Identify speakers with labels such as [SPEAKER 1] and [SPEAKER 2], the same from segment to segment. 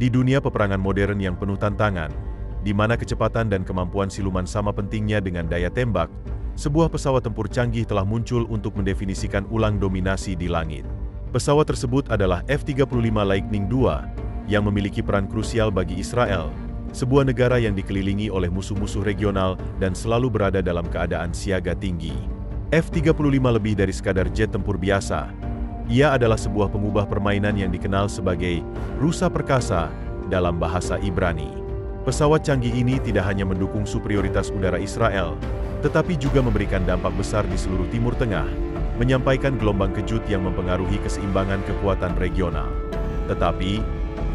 [SPEAKER 1] Di dunia peperangan modern yang penuh tantangan, di mana kecepatan dan kemampuan siluman sama pentingnya dengan daya tembak, sebuah pesawat tempur canggih telah muncul untuk mendefinisikan ulang dominasi di langit. Pesawat tersebut adalah F-35 Lightning II, yang memiliki peran krusial bagi Israel, sebuah negara yang dikelilingi oleh musuh-musuh regional dan selalu berada dalam keadaan siaga tinggi. F-35 lebih dari sekadar jet tempur biasa. Ia adalah sebuah pengubah permainan yang dikenal sebagai rusa perkasa dalam bahasa Ibrani. Pesawat canggih ini tidak hanya mendukung superioritas udara Israel, tetapi juga memberikan dampak besar di seluruh Timur Tengah, menyampaikan gelombang kejut yang mempengaruhi keseimbangan kekuatan regional. Tetapi,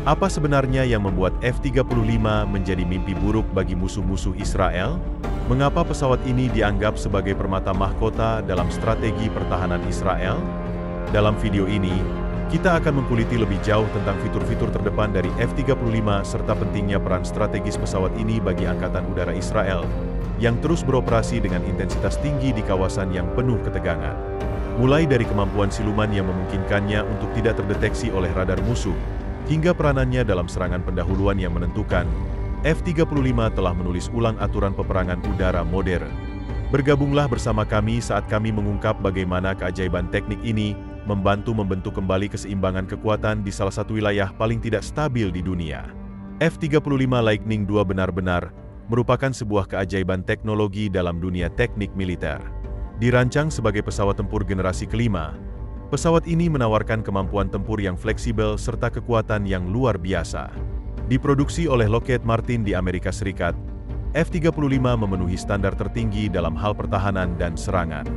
[SPEAKER 1] apa sebenarnya yang membuat F-35 menjadi mimpi buruk bagi musuh-musuh Israel? Mengapa pesawat ini dianggap sebagai permata mahkota dalam strategi pertahanan Israel? Dalam video ini, kita akan mengkuliti lebih jauh tentang fitur-fitur terdepan dari F-35 serta pentingnya peran strategis pesawat ini bagi Angkatan Udara Israel, yang terus beroperasi dengan intensitas tinggi di kawasan yang penuh ketegangan. Mulai dari kemampuan siluman yang memungkinkannya untuk tidak terdeteksi oleh radar musuh, hingga peranannya dalam serangan pendahuluan yang menentukan, F-35 telah menulis ulang aturan peperangan udara modern. Bergabunglah bersama kami saat kami mengungkap bagaimana keajaiban teknik ini membantu membentuk kembali keseimbangan kekuatan di salah satu wilayah paling tidak stabil di dunia. F-35 Lightning II benar-benar merupakan sebuah keajaiban teknologi dalam dunia teknik militer. Dirancang sebagai pesawat tempur generasi kelima, pesawat ini menawarkan kemampuan tempur yang fleksibel serta kekuatan yang luar biasa. Diproduksi oleh Lockheed Martin di Amerika Serikat, F-35 memenuhi standar tertinggi dalam hal pertahanan dan serangan.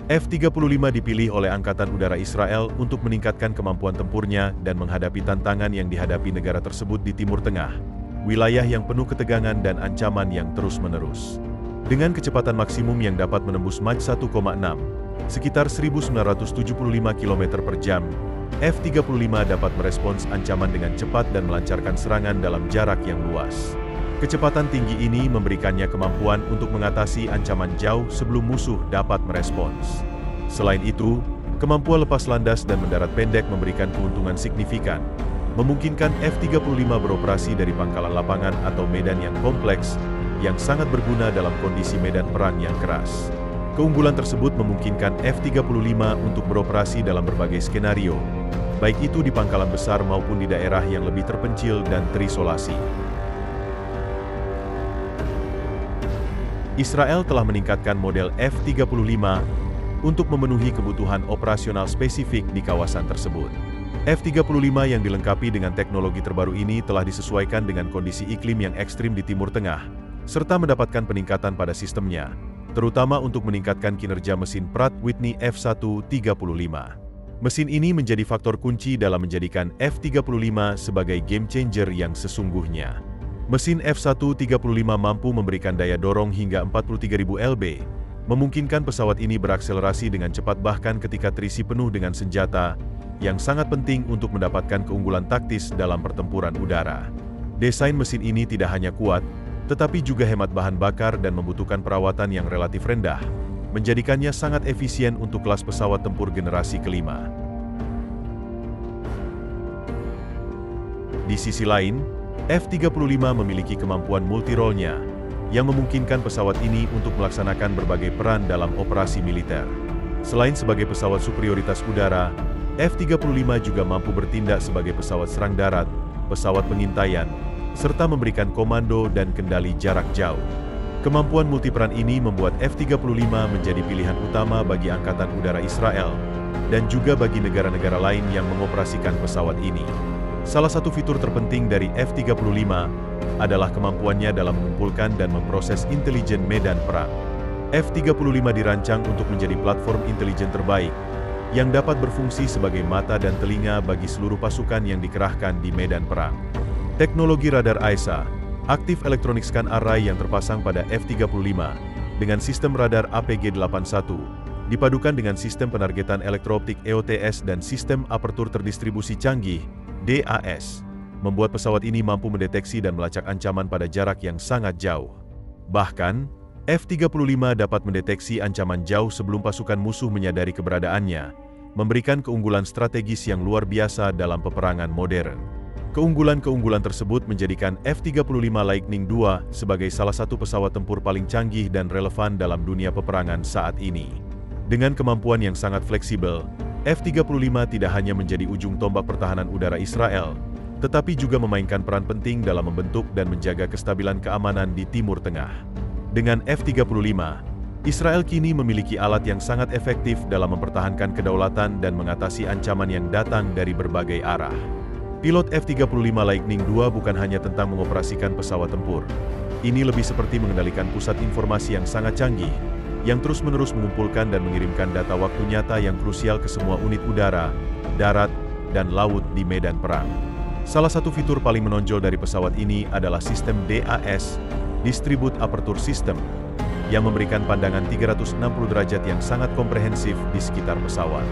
[SPEAKER 1] F-35 dipilih oleh Angkatan Udara Israel untuk meningkatkan kemampuan tempurnya dan menghadapi tantangan yang dihadapi negara tersebut di Timur Tengah, wilayah yang penuh ketegangan dan ancaman yang terus-menerus. Dengan kecepatan maksimum yang dapat menembus Mach 1,6, sekitar 1975 km per jam, F-35 dapat merespons ancaman dengan cepat dan melancarkan serangan dalam jarak yang luas. Kecepatan tinggi ini memberikannya kemampuan untuk mengatasi ancaman jauh sebelum musuh dapat merespons. Selain itu, kemampuan lepas landas dan mendarat pendek memberikan keuntungan signifikan, memungkinkan F-35 beroperasi dari pangkalan lapangan atau medan yang kompleks, yang sangat berguna dalam kondisi medan perang yang keras. Keunggulan tersebut memungkinkan F-35 untuk beroperasi dalam berbagai skenario, baik itu di pangkalan besar maupun di daerah yang lebih terpencil dan terisolasi. Israel telah meningkatkan model F-35 untuk memenuhi kebutuhan operasional spesifik di kawasan tersebut. F-35 yang dilengkapi dengan teknologi terbaru ini telah disesuaikan dengan kondisi iklim yang ekstrim di Timur Tengah, serta mendapatkan peningkatan pada sistemnya, terutama untuk meningkatkan kinerja mesin Pratt Whitney F135. Mesin ini menjadi faktor kunci dalam menjadikan F-35 sebagai game changer yang sesungguhnya. Mesin F135 mampu memberikan daya dorong hingga 43.000 lb, memungkinkan pesawat ini berakselerasi dengan cepat bahkan ketika terisi penuh dengan senjata, yang sangat penting untuk mendapatkan keunggulan taktis dalam pertempuran udara. Desain mesin ini tidak hanya kuat, tetapi juga hemat bahan bakar dan membutuhkan perawatan yang relatif rendah, menjadikannya sangat efisien untuk kelas pesawat tempur generasi kelima. Di sisi lain, F-35 memiliki kemampuan multi-role-nya, yang memungkinkan pesawat ini untuk melaksanakan berbagai peran dalam operasi militer. Selain sebagai pesawat superioritas udara, F-35 juga mampu bertindak sebagai pesawat serang darat, pesawat pengintaian, serta memberikan komando dan kendali jarak jauh. Kemampuan multiperan ini membuat F-35 menjadi pilihan utama bagi Angkatan Udara Israel, dan juga bagi negara-negara lain yang mengoperasikan pesawat ini. Salah satu fitur terpenting dari F-35 adalah kemampuannya dalam mengumpulkan dan memproses intelijen medan perang. F-35 dirancang untuk menjadi platform intelijen terbaik, yang dapat berfungsi sebagai mata dan telinga bagi seluruh pasukan yang dikerahkan di medan perang. Teknologi radar AESA, Active Electronic Scan Array yang terpasang pada F-35, dengan sistem radar APG-81, dipadukan dengan sistem penargetan elektrooptik EOTS dan sistem apertur terdistribusi canggih, DAS, membuat pesawat ini mampu mendeteksi dan melacak ancaman pada jarak yang sangat jauh. Bahkan, F-35 dapat mendeteksi ancaman jauh sebelum pasukan musuh menyadari keberadaannya, memberikan keunggulan strategis yang luar biasa dalam peperangan modern. Keunggulan-keunggulan tersebut menjadikan F-35 Lightning II sebagai salah satu pesawat tempur paling canggih dan relevan dalam dunia peperangan saat ini. Dengan kemampuan yang sangat fleksibel, F-35 tidak hanya menjadi ujung tombak pertahanan udara Israel, tetapi juga memainkan peran penting dalam membentuk dan menjaga kestabilan keamanan di Timur Tengah. Dengan F-35, Israel kini memiliki alat yang sangat efektif dalam mempertahankan kedaulatan dan mengatasi ancaman yang datang dari berbagai arah. Pilot F-35 Lightning II bukan hanya tentang mengoperasikan pesawat tempur. Ini lebih seperti mengendalikan pusat informasi yang sangat canggih, yang terus-menerus mengumpulkan dan mengirimkan data waktu nyata yang krusial ke semua unit udara, darat, dan laut di medan perang. Salah satu fitur paling menonjol dari pesawat ini adalah sistem DAS, Distribute Aperture System, yang memberikan pandangan 360 derajat yang sangat komprehensif di sekitar pesawat.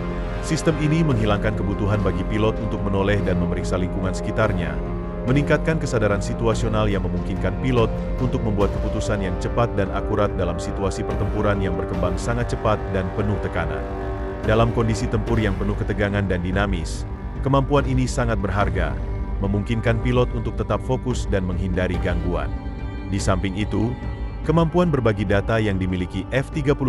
[SPEAKER 1] Sistem ini menghilangkan kebutuhan bagi pilot untuk menoleh dan memeriksa lingkungan sekitarnya, meningkatkan kesadaran situasional yang memungkinkan pilot untuk membuat keputusan yang cepat dan akurat dalam situasi pertempuran yang berkembang sangat cepat dan penuh tekanan. Dalam kondisi tempur yang penuh ketegangan dan dinamis, kemampuan ini sangat berharga, memungkinkan pilot untuk tetap fokus dan menghindari gangguan. Di samping itu, kemampuan berbagi data yang dimiliki F-35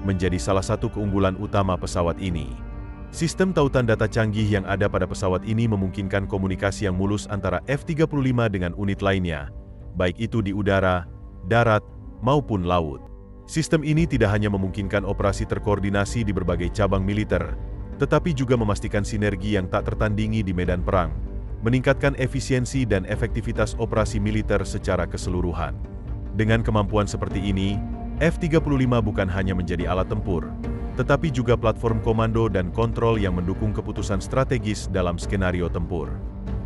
[SPEAKER 1] menjadi salah satu keunggulan utama pesawat ini. Sistem tautan data canggih yang ada pada pesawat ini memungkinkan komunikasi yang mulus antara F-35 dengan unit lainnya, baik itu di udara, darat, maupun laut. Sistem ini tidak hanya memungkinkan operasi terkoordinasi di berbagai cabang militer, tetapi juga memastikan sinergi yang tak tertandingi di medan perang, meningkatkan efisiensi dan efektivitas operasi militer secara keseluruhan. Dengan kemampuan seperti ini, F-35 bukan hanya menjadi alat tempur, tetapi juga platform komando dan kontrol yang mendukung keputusan strategis dalam skenario tempur.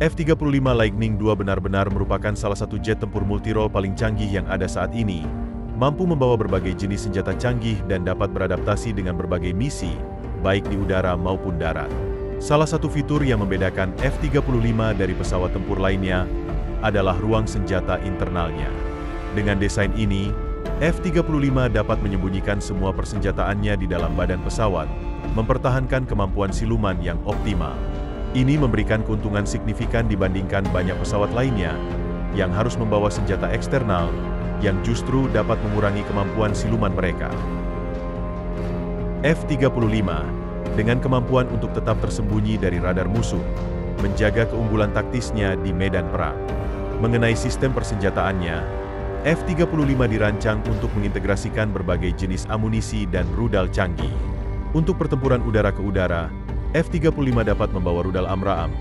[SPEAKER 1] F-35 Lightning II benar-benar merupakan salah satu jet tempur multirole paling canggih yang ada saat ini, mampu membawa berbagai jenis senjata canggih dan dapat beradaptasi dengan berbagai misi, baik di udara maupun darat. Salah satu fitur yang membedakan F-35 dari pesawat tempur lainnya adalah ruang senjata internalnya. Dengan desain ini, F-35 dapat menyembunyikan semua persenjataannya di dalam badan pesawat, mempertahankan kemampuan siluman yang optimal. Ini memberikan keuntungan signifikan dibandingkan banyak pesawat lainnya, yang harus membawa senjata eksternal, yang justru dapat mengurangi kemampuan siluman mereka. F-35, dengan kemampuan untuk tetap tersembunyi dari radar musuh, menjaga keunggulan taktisnya di medan perang. Mengenai sistem persenjataannya, F-35 dirancang untuk mengintegrasikan berbagai jenis amunisi dan rudal canggih. Untuk pertempuran udara ke udara, F-35 dapat membawa rudal AMRAAM,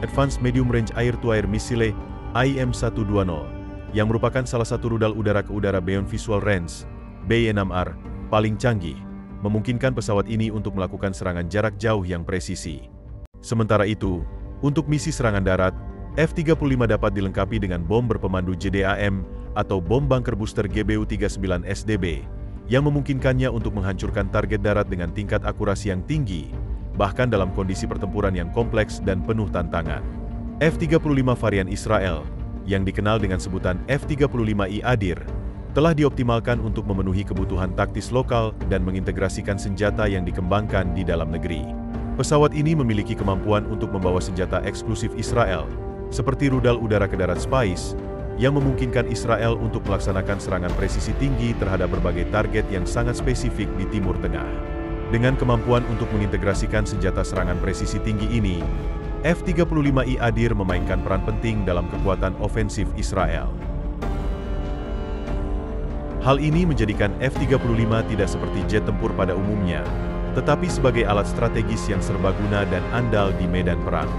[SPEAKER 1] Advanced Medium Range Air-to-Air Missile AIM-120, yang merupakan salah satu rudal udara ke udara Beyond Visual Range (BY-6R) paling canggih, memungkinkan pesawat ini untuk melakukan serangan jarak jauh yang presisi. Sementara itu, untuk misi serangan darat, F-35 dapat dilengkapi dengan bom berpemandu JDAM atau bom bunker booster GBU-39SDB, yang memungkinkannya untuk menghancurkan target darat dengan tingkat akurasi yang tinggi, bahkan dalam kondisi pertempuran yang kompleks dan penuh tantangan. F-35 varian Israel, yang dikenal dengan sebutan F-35I Adir, telah dioptimalkan untuk memenuhi kebutuhan taktis lokal dan mengintegrasikan senjata yang dikembangkan di dalam negeri. Pesawat ini memiliki kemampuan untuk membawa senjata eksklusif Israel, seperti rudal udara ke darat Spice, yang memungkinkan Israel untuk melaksanakan serangan presisi tinggi terhadap berbagai target yang sangat spesifik di Timur Tengah. Dengan kemampuan untuk mengintegrasikan senjata serangan presisi tinggi ini, F-35I Adir memainkan peran penting dalam kekuatan ofensif Israel. Hal ini menjadikan F-35 tidak seperti jet tempur pada umumnya, tetapi sebagai alat strategis yang serbaguna dan andal di medan perang.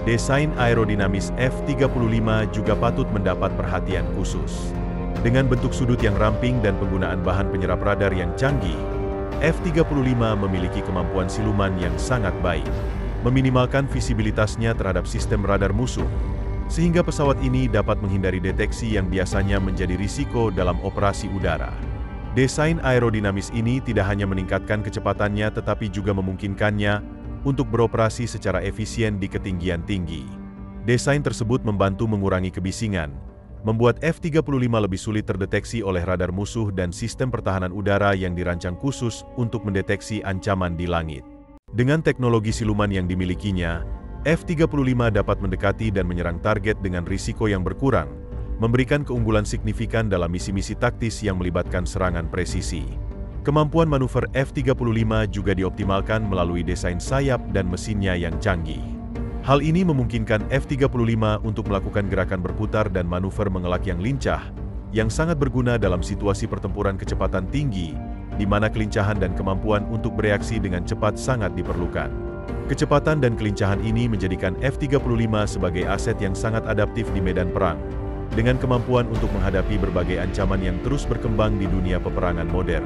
[SPEAKER 1] Desain aerodinamis F-35 juga patut mendapat perhatian khusus. Dengan bentuk sudut yang ramping dan penggunaan bahan penyerap radar yang canggih, F-35 memiliki kemampuan siluman yang sangat baik, meminimalkan visibilitasnya terhadap sistem radar musuh, sehingga pesawat ini dapat menghindari deteksi yang biasanya menjadi risiko dalam operasi udara. Desain aerodinamis ini tidak hanya meningkatkan kecepatannya tetapi juga memungkinkannya untuk beroperasi secara efisien di ketinggian tinggi. Desain tersebut membantu mengurangi kebisingan, membuat F-35 lebih sulit terdeteksi oleh radar musuh dan sistem pertahanan udara yang dirancang khusus untuk mendeteksi ancaman di langit. Dengan teknologi siluman yang dimilikinya, F-35 dapat mendekati dan menyerang target dengan risiko yang berkurang, memberikan keunggulan signifikan dalam misi-misi taktis yang melibatkan serangan presisi. Kemampuan manuver F-35 juga dioptimalkan melalui desain sayap dan mesinnya yang canggih. Hal ini memungkinkan F-35 untuk melakukan gerakan berputar dan manuver mengelak yang lincah, yang sangat berguna dalam situasi pertempuran kecepatan tinggi, di mana kelincahan dan kemampuan untuk bereaksi dengan cepat sangat diperlukan. Kecepatan dan kelincahan ini menjadikan F-35 sebagai aset yang sangat adaptif di medan perang, dengan kemampuan untuk menghadapi berbagai ancaman yang terus berkembang di dunia peperangan modern.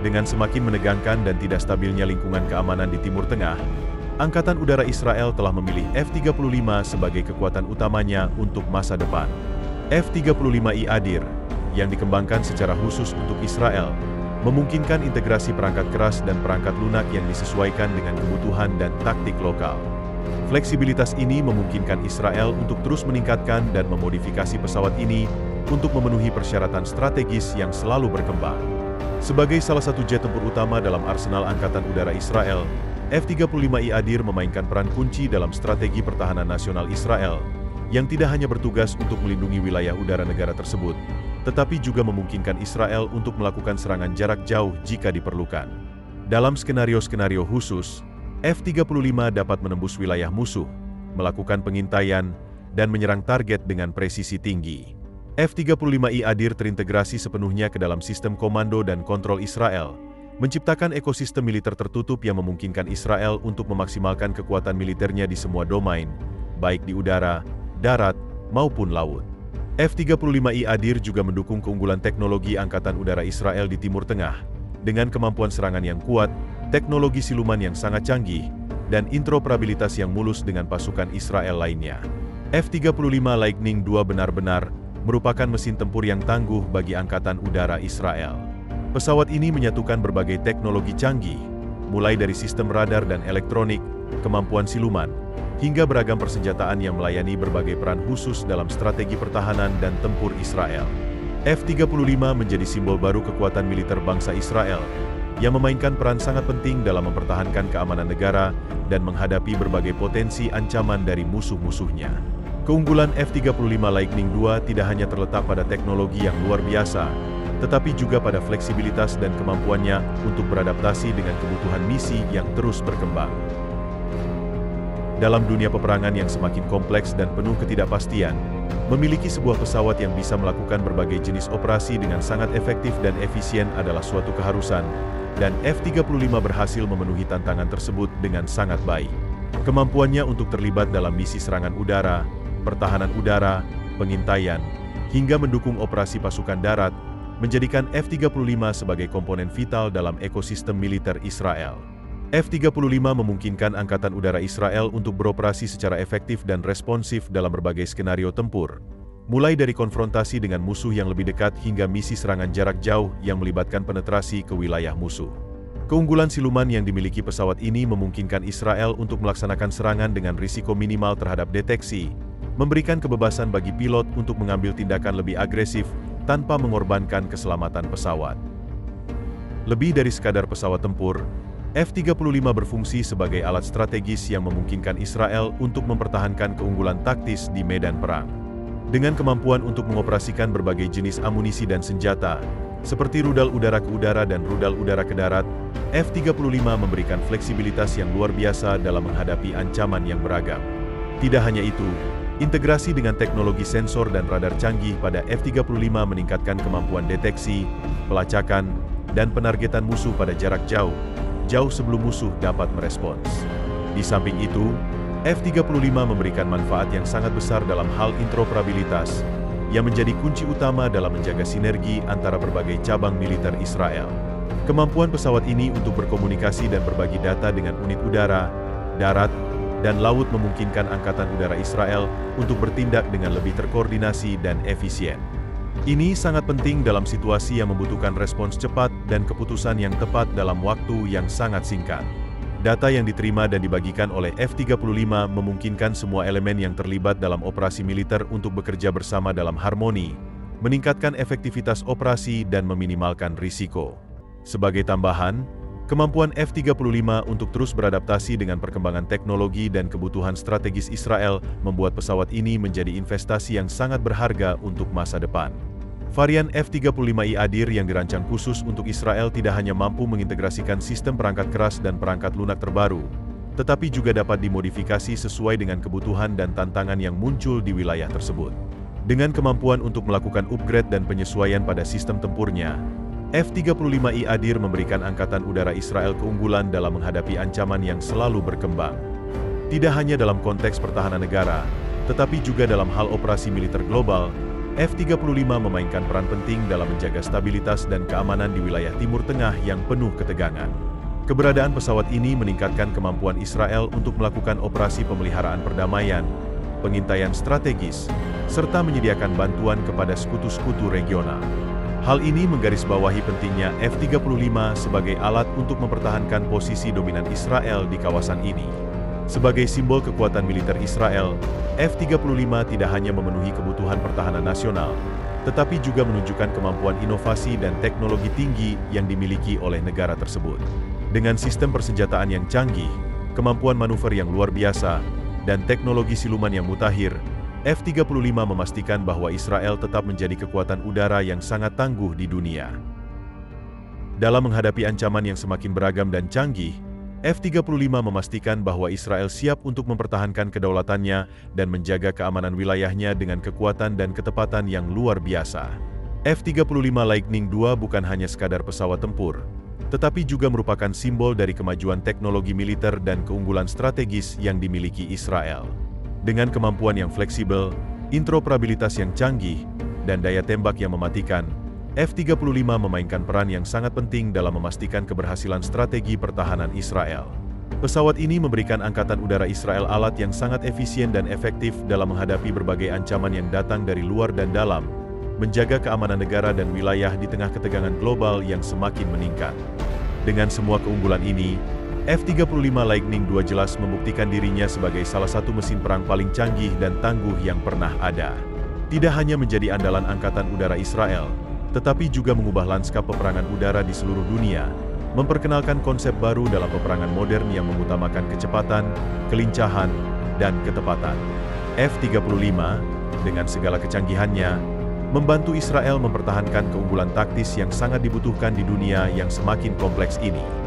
[SPEAKER 1] Dengan semakin menegangkan dan tidak stabilnya lingkungan keamanan di Timur Tengah, Angkatan Udara Israel telah memilih F-35 sebagai kekuatan utamanya untuk masa depan. F-35I Adir, yang dikembangkan secara khusus untuk Israel, memungkinkan integrasi perangkat keras dan perangkat lunak yang disesuaikan dengan kebutuhan dan taktik lokal. Fleksibilitas ini memungkinkan Israel untuk terus meningkatkan dan memodifikasi pesawat ini untuk memenuhi persyaratan strategis yang selalu berkembang. Sebagai salah satu jet tempur utama dalam arsenal Angkatan Udara Israel, F-35I Adir memainkan peran kunci dalam strategi pertahanan nasional Israel, yang tidak hanya bertugas untuk melindungi wilayah udara negara tersebut, tetapi juga memungkinkan Israel untuk melakukan serangan jarak jauh jika diperlukan. Dalam skenario-skenario khusus, F-35 dapat menembus wilayah musuh, melakukan pengintaian, dan menyerang target dengan presisi tinggi. F-35I Adir terintegrasi sepenuhnya ke dalam sistem komando dan kontrol Israel, menciptakan ekosistem militer tertutup yang memungkinkan Israel untuk memaksimalkan kekuatan militernya di semua domain, baik di udara, darat, maupun laut. F-35I Adir juga mendukung keunggulan teknologi Angkatan Udara Israel di Timur Tengah, dengan kemampuan serangan yang kuat, teknologi siluman yang sangat canggih, dan interoperabilitas yang mulus dengan pasukan Israel lainnya. F-35 Lightning II benar-benar merupakan mesin tempur yang tangguh bagi Angkatan Udara Israel. Pesawat ini menyatukan berbagai teknologi canggih, mulai dari sistem radar dan elektronik, kemampuan siluman, hingga beragam persenjataan yang melayani berbagai peran khusus dalam strategi pertahanan dan tempur Israel. F-35 menjadi simbol baru kekuatan militer bangsa Israel, yang memainkan peran sangat penting dalam mempertahankan keamanan negara dan menghadapi berbagai potensi ancaman dari musuh-musuhnya. Keunggulan F-35 Lightning II tidak hanya terletak pada teknologi yang luar biasa, tetapi juga pada fleksibilitas dan kemampuannya untuk beradaptasi dengan kebutuhan misi yang terus berkembang. Dalam dunia peperangan yang semakin kompleks dan penuh ketidakpastian, memiliki sebuah pesawat yang bisa melakukan berbagai jenis operasi dengan sangat efektif dan efisien adalah suatu keharusan, dan F-35 berhasil memenuhi tantangan tersebut dengan sangat baik. Kemampuannya untuk terlibat dalam misi serangan udara, pertahanan udara, pengintaian, hingga mendukung operasi pasukan darat, menjadikan F-35 sebagai komponen vital dalam ekosistem militer Israel. F-35 memungkinkan Angkatan Udara Israel untuk beroperasi secara efektif dan responsif dalam berbagai skenario tempur, mulai dari konfrontasi dengan musuh yang lebih dekat hingga misi serangan jarak jauh yang melibatkan penetrasi ke wilayah musuh. Keunggulan siluman yang dimiliki pesawat ini memungkinkan Israel untuk melaksanakan serangan dengan risiko minimal terhadap deteksi, memberikan kebebasan bagi pilot untuk mengambil tindakan lebih agresif tanpa mengorbankan keselamatan pesawat. Lebih dari sekadar pesawat tempur, F-35 berfungsi sebagai alat strategis yang memungkinkan Israel untuk mempertahankan keunggulan taktis di medan perang. Dengan kemampuan untuk mengoperasikan berbagai jenis amunisi dan senjata, seperti rudal udara ke udara dan rudal udara ke darat, F-35 memberikan fleksibilitas yang luar biasa dalam menghadapi ancaman yang beragam. Tidak hanya itu, integrasi dengan teknologi sensor dan radar canggih pada F-35 meningkatkan kemampuan deteksi, pelacakan, dan penargetan musuh pada jarak jauh sebelum musuh dapat merespons. Di samping itu, F-35 memberikan manfaat yang sangat besar dalam hal interoperabilitas, yang menjadi kunci utama dalam menjaga sinergi antara berbagai cabang militer Israel. Kemampuan pesawat ini untuk berkomunikasi dan berbagi data dengan unit udara, darat, dan laut memungkinkan Angkatan Udara Israel untuk bertindak dengan lebih terkoordinasi dan efisien. Ini sangat penting dalam situasi yang membutuhkan respons cepat dan keputusan yang tepat dalam waktu yang sangat singkat. Data yang diterima dan dibagikan oleh F-35 memungkinkan semua elemen yang terlibat dalam operasi militer untuk bekerja bersama dalam harmoni, meningkatkan efektivitas operasi dan meminimalkan risiko. Sebagai tambahan, Kemampuan F-35 untuk terus beradaptasi dengan perkembangan teknologi dan kebutuhan strategis Israel membuat pesawat ini menjadi investasi yang sangat berharga untuk masa depan. Varian F-35I Adir yang dirancang khusus untuk Israel tidak hanya mampu mengintegrasikan sistem perangkat keras dan perangkat lunak terbaru, tetapi juga dapat dimodifikasi sesuai dengan kebutuhan dan tantangan yang muncul di wilayah tersebut. Dengan kemampuan untuk melakukan upgrade dan penyesuaian pada sistem tempurnya, F-35I Adir memberikan Angkatan Udara Israel keunggulan dalam menghadapi ancaman yang selalu berkembang. Tidak hanya dalam konteks pertahanan negara, tetapi juga dalam hal operasi militer global, F-35 memainkan peran penting dalam menjaga stabilitas dan keamanan di wilayah Timur Tengah yang penuh ketegangan. Keberadaan pesawat ini meningkatkan kemampuan Israel untuk melakukan operasi pemeliharaan perdamaian, pengintaian strategis, serta menyediakan bantuan kepada sekutu-sekutu regional. Hal ini menggarisbawahi pentingnya F-35 sebagai alat untuk mempertahankan posisi dominan Israel di kawasan ini. Sebagai simbol kekuatan militer Israel, F-35 tidak hanya memenuhi kebutuhan pertahanan nasional, tetapi juga menunjukkan kemampuan inovasi dan teknologi tinggi yang dimiliki oleh negara tersebut. Dengan sistem persenjataan yang canggih, kemampuan manuver yang luar biasa, dan teknologi siluman yang mutakhir, F-35 memastikan bahwa Israel tetap menjadi kekuatan udara yang sangat tangguh di dunia. Dalam menghadapi ancaman yang semakin beragam dan canggih, F-35 memastikan bahwa Israel siap untuk mempertahankan kedaulatannya dan menjaga keamanan wilayahnya dengan kekuatan dan ketepatan yang luar biasa. F-35 Lightning II bukan hanya sekadar pesawat tempur, tetapi juga merupakan simbol dari kemajuan teknologi militer dan keunggulan strategis yang dimiliki Israel. Dengan kemampuan yang fleksibel, interoperabilitas yang canggih, dan daya tembak yang mematikan, F-35 memainkan peran yang sangat penting dalam memastikan keberhasilan strategi pertahanan Israel. Pesawat ini memberikan Angkatan Udara Israel alat yang sangat efisien dan efektif dalam menghadapi berbagai ancaman yang datang dari luar dan dalam, menjaga keamanan negara dan wilayah di tengah ketegangan global yang semakin meningkat. Dengan semua keunggulan ini, F-35 Lightning II jelas membuktikan dirinya sebagai salah satu mesin perang paling canggih dan tangguh yang pernah ada. Tidak hanya menjadi andalan Angkatan Udara Israel, tetapi juga mengubah lanskap peperangan udara di seluruh dunia, memperkenalkan konsep baru dalam peperangan modern yang mengutamakan kecepatan, kelincahan, dan ketepatan. F-35, dengan segala kecanggihannya, membantu Israel mempertahankan keunggulan taktis yang sangat dibutuhkan di dunia yang semakin kompleks ini.